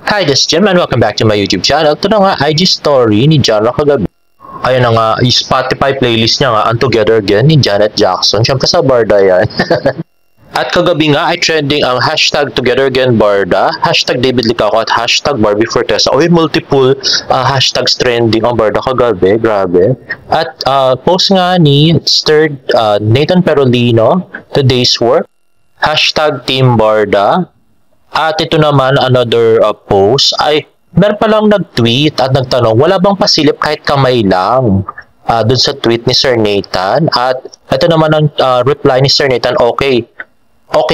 Hi, this is Jim and welcome back to my YouTube channel. Ito na nga, IG story ni Jara kagabi. Ayan na nga, yung Spotify playlist niya nga, Untogether Again ni Janet Jackson. Siyempre sa Barda yan. At kagabi nga ay trending ang hashtag Together Again Barda, hashtag David Licauco at hashtag Barbie Fortesa. O multiple hashtags trending ang Barda kagabi, grabe. At post nga ni Sir Nathan Perolino, Today's Work, hashtag Team Barda. At ito naman, another post, ay meron palang nag-tweet at nagtanong, wala bang pasilip kahit kamay lang dun sa tweet ni Sir Nathan? At ito naman ang reply ni Sir Nathan, okay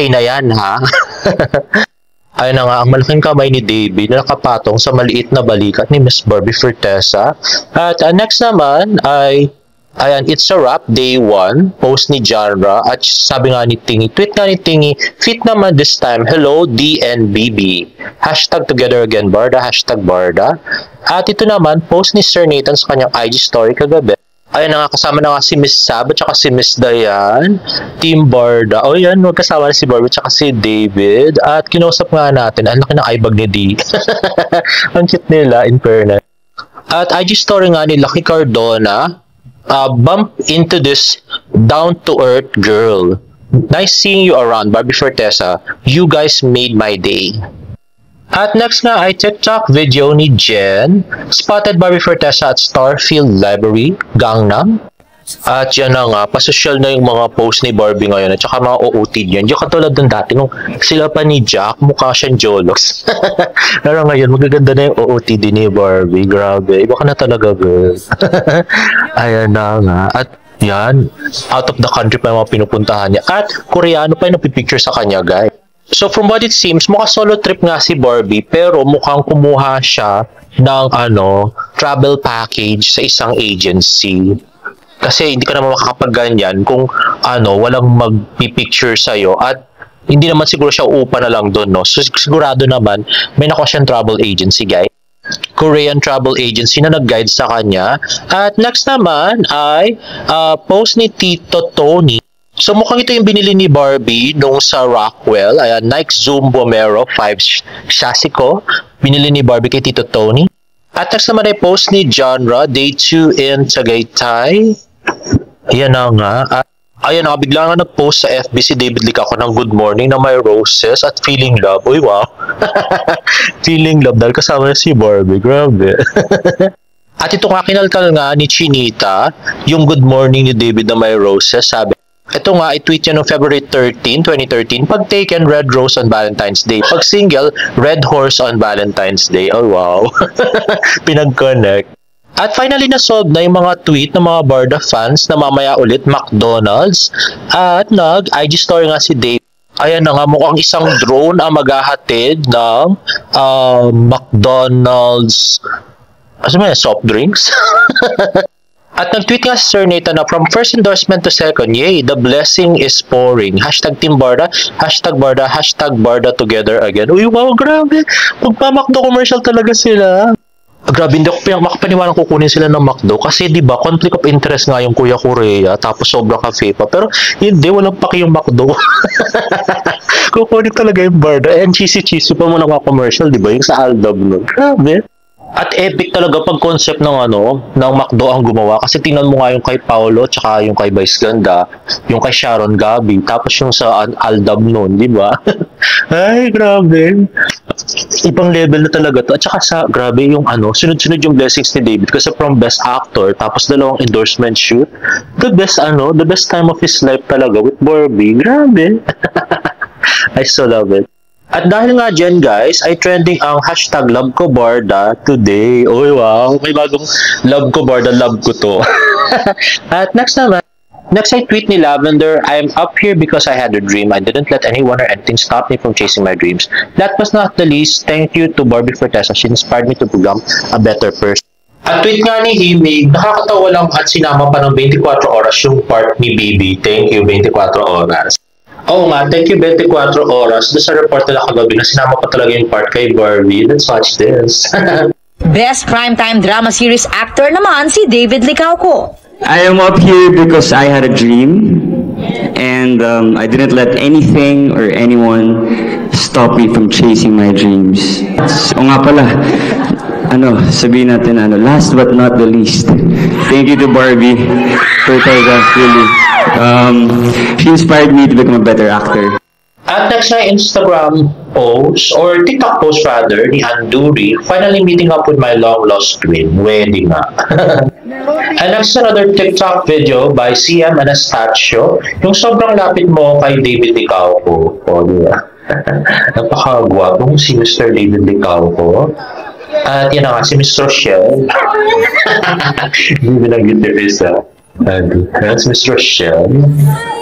na yan ha. Ayun na nga, ang malaking kamay ni David na nakapatong sa maliit na balikat ni Miss Barbie Fortesa. At next naman ay ayan, it's a wrap, day 1, post ni Jara, at sabi nga ni Tingy, tweet nga ni Tingy, fit naman this time, hello DNBB, hashtag Together Again Barda, hashtag Barda. At ito naman, post ni Sir Nathan sa kanyang IG story kagabi. Ayan na nga, kasama na nga si Miss Sab at saka si Miss Diane, Team Barda. O yan, magkasama na si Barbie at saka si David. At kinausap nga natin, ang laki ng eyebag ni D. Ang cute nila, in fairness. At IG story nga ni Lucky Cardona, bump into this down-to-earth girl. Nice seeing you around, Barbie Fortesa. You guys made my day. At next nga ay TikTok video ni Jen. Spotted Barbie Fortesa at Starfield Library, Gangnam. At yan na nga, pasosyal na yung mga post ni Barbie ngayon at saka mga OOTD yan. Yung katulad ng dati, nung sila pa ni Jack, mukha siyang Jolox. Pero ngayon, magaganda na yung OOTD ni Barbie. Grabe, iba ka na talaga, girl. Ayan na nga. At yan, out of the country pa yung mga pinupuntahan niya. At Koreano pa yung napipicture sa kanya, guys. So from what it seems, mukha solo trip nga si Barbie, pero mukhang kumuha siya ng travel package sa isang agency. Kasi hindi ka naman makakapag-ganyan kung walang magpipicture sa'yo at hindi naman siguro siya uupa na lang doon, no? So sigurado naman, may nakuha siyang travel agency, guys. Korean travel agency na nag-guide sa kanya. At next naman ay post ni Tito Tony. So mukhang ito yung binili ni Barbie nung sa Rockwell. Ayan, Nike Zoom Bomero 5 chassis ko. Binili ni Barbie kay Tito Tony. At next naman ay post ni Genre, day 2 in Tagaytay. Ayan na nga. Ayan na, bigla nga nag-post sa FB si David Licauco ng good morning na may roses at feeling love. Uy, wow. Feeling love dahil kasama na si Barbie. Grabe. At ito nga, kinalkal nga ni Chinita yung good morning ni David na may roses. Sabi, ito nga, i-tweet niya noong February 13, 2013. Pag taken, red rose on Valentine's Day. Pag single, red horse on Valentine's Day. Oh, wow. Pinag-connect. At finally, na-solve na yung mga tweet ng mga Barda fans na mamaya ulit McDonald's. At nag-IG story nga si Dave. Ayan na nga, mukhang isang drone ang maghahatid ng McDonald's soft drinks. At nag-tweet nga si Sir Nathan na from first endorsement to second, yay, the blessing is pouring. Hashtag Team Barda, hashtag Barda, hashtag Barda Together Again. Uy, wow, grabe. Magpa-McDo commercial talaga sila. Grabe, hindi ako makapaniwalang kukunin sila ng McDo kasi di ba conflict of interest nga yung Kuya Korea tapos sobrang cafe pa. Pero hindi, walang paki yung McDo. Kukunin talaga yung Barda. And cheesy pa mo na mga commercial, di ba? Yung sa Aldab nun. Grabe. At epic talaga pag concept ng ng McDo ang gumawa kasi tingnan mo nga yung kay Paolo tsaka yung kay Vice Ganda, yung kay Sharon Gabi, tapos yung sa Aldab noon, di ba? Ay, grabe. Ibang level na talaga to. At saka grabe yung sunod-sunod yung blessings ni David kasi from best actor, tapos dalawang endorsement shoot. The best time of his life talaga with Barbie. Grabe. I so love it. At dahil nga dyan guys, ay trending ang hashtag Love Ko Barda today. Uy, wow, may bagong Love Ko Barda, love ko to. At next ay tweet ni Lavender, I am up here because I had a dream. I didn't let anyone or anything stop me from chasing my dreams. That was not the least, thank you to Barbie Fortesa. She inspired me to become a better person. At tweet nga ni Himig, nakakatawa lang at sinama pa ng 24 oras yung part ni Bibi. Thank you, 24 oras. Oo nga, thank you 24 oras. Doon sa report nila kagabi na sinama pa talaga yung part kay Barbie. Let's watch this. Best primetime drama series actor naman si David Licauco. I am up here because I had a dream and I didn't let anything or anyone stop me from chasing my dreams. It's O nga pala, sabihin natin, last but not the least, thank you to Barbie for talaga, really. She inspired me to become a better actor. At next na Instagram post, or TikTok post rather, ni Anduri, finally meeting up with my long-lost twin. Wedding nga. And next, another TikTok video by CM Anastasio, yung sobrang lapit mo kay David Licauco. O, diba? Napakagwapong si Mr. David Licauco. At yan na nga, si Mr. Rochelle. Hindi binanggit niyo isa. That's Mr. Rochelle.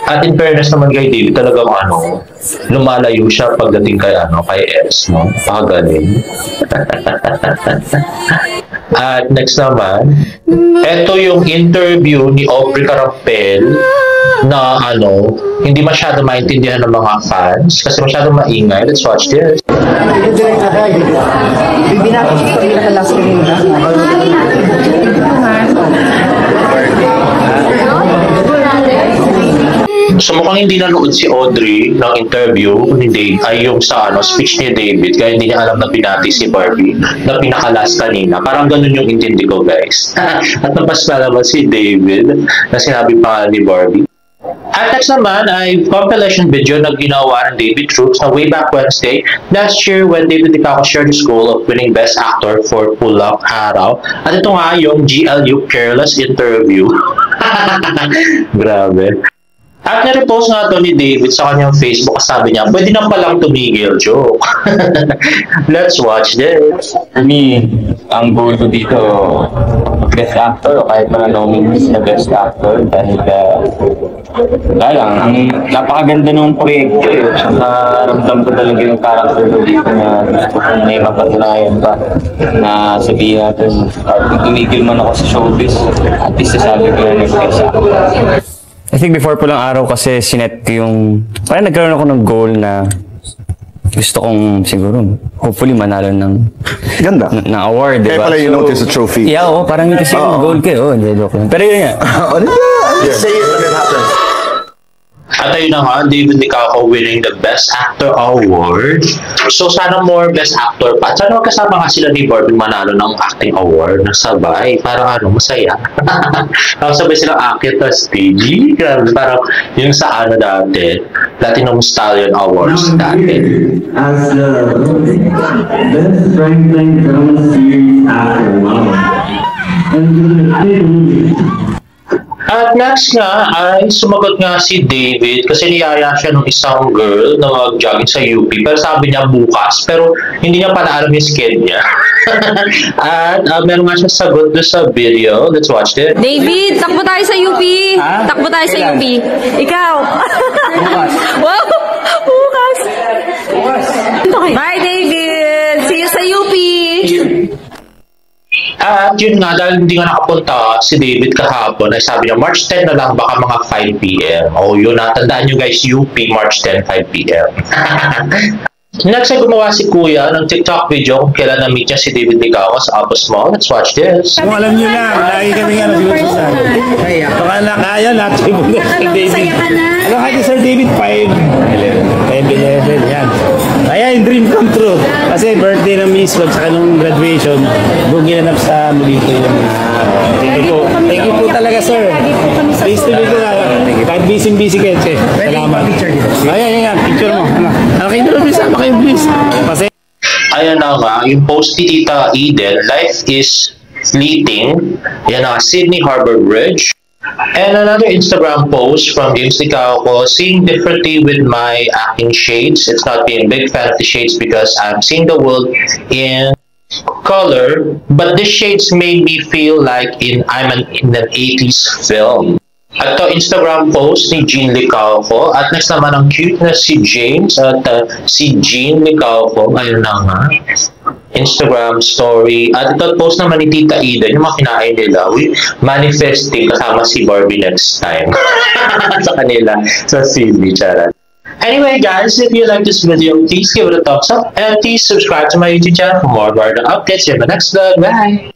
At in fairness naman kay David, talagang lumalayo siya pagdating kay S, no? Pakagaling. At next naman, eto yung interview ni Aubrey Carampel na hindi masyado maintindihan ng mga fans kasi masyado maingay. Let's watch this. So mukhang hindi nanood si Audrey ng interview ni Dave ay yung sa speech ni David kaya hindi niya alam na binati si Barbie na pinakalas kanina. Parang ganun yung intindi ko, guys. At napasma naman si David na sinabi pa ni Barbie. At next naman ay compilation video na ginawa ng David Troops na way back Wednesday last year when David Licauco shared his goal of winning Best Actor for Pulak Araw. At ito nga yung GLU Careless interview. Grabe. At na-repost nga ito ni David sa kanyang Facebook. Sabi niya, pwede na palang tumigil, joke. Let's watch this. For me, ang goal ko dito, Best Actor o kahit mananominate na Best Actor dahil ang napakaganda ng proyekto eh. Ramdam ko talaga yung character ko dito na gusto kong may mapatunayan pa na sabihin natin, kung tumigil man ako sa showbiz, at least sasabi ko na Best Actor. I think before po lang araw kasi sinet ko yung, parang nagkaroon ako ng goal na gusto kong siguro, hopefully manalo ng ganda na award, diba? Kaya pala you notice the trophy. Yeah, parang yun kasi yung goal ko, hindi joke lang. Pero yun nga. Say it when it happens. At ayun na nga, David Licauco winning the Best Actor Award. So sana more Best Actor pa. Sana magkasama nga sila ni Barbie manalo ng acting award na sabay. Parang masaya. Sabay silang akit na stage. Grabe, parang yung sa dati, Platinum Stallion Awards dati. As the Best Primetime Drama Series Actor. At next nga ay sumagot nga si David kasi niyaya siya ng isang girl na mag-jogging sa UP. Pero sabi niya bukas, pero hindi niya pala alam yung schedule niya. At meron nga siya sagot doon sa video. Let's watch it. David, takbo tayo sa UP. Takbo tayo sa UP. Ikaw. Bukas. Wow! Bukas. Bye, David. See you sa UP. At yun nga, dahil hindi nga nakapunta si David kahapon, ay sabi niya, March 10 na lang, baka mga 5 p.m. O yun, natandaan nyo guys, UP, March 10, 5 p.m. Next ay gumawa si Kuya ng TikTok video kung kailan na-meet niya si David Licauco sa Apos Mall. Let's watch this. Kung alam nyo lang, lagi kami nga nag-uusap. Baka na kaya natin yung David. Ano kaya Sir David? 5'11", yan. Kaya yung dream come true. Kasi birthday ng Miss Wag sa kanong graduation, buong ginanap sa Mulito yun. Thank you po talaga, sir. Please to meet you na. Kahit busy kayo, che. Salamat. Ayan, picture mo. Ano kayo doon, please? Ano kayo, please? Ayan na nga, yung post ni Tita Eden, Life is Fleeting. Ayan na nga, Sydney Harbor Bridge. And another Instagram post from James Licauco, seeing differently with my acting shades. It's not being a big fan of the shades because I'm seeing the world in color, but the shades made me feel like I'm in an 80s film. At to Instagram post ni Jean Licauco. At next naman ang cute na si James at si Jean Licauco. Ayun na nga. Instagram story. At ito post naman ni Tita Eden, yung mga kinain nila. Manifesting kasama si Barbie next time. Sa kanila. Sa CV. Charot. Anyway guys, if you like this video, please give it a thumbs up. And please subscribe to my YouTube channel for more Garden updates in the next vlog. Bye!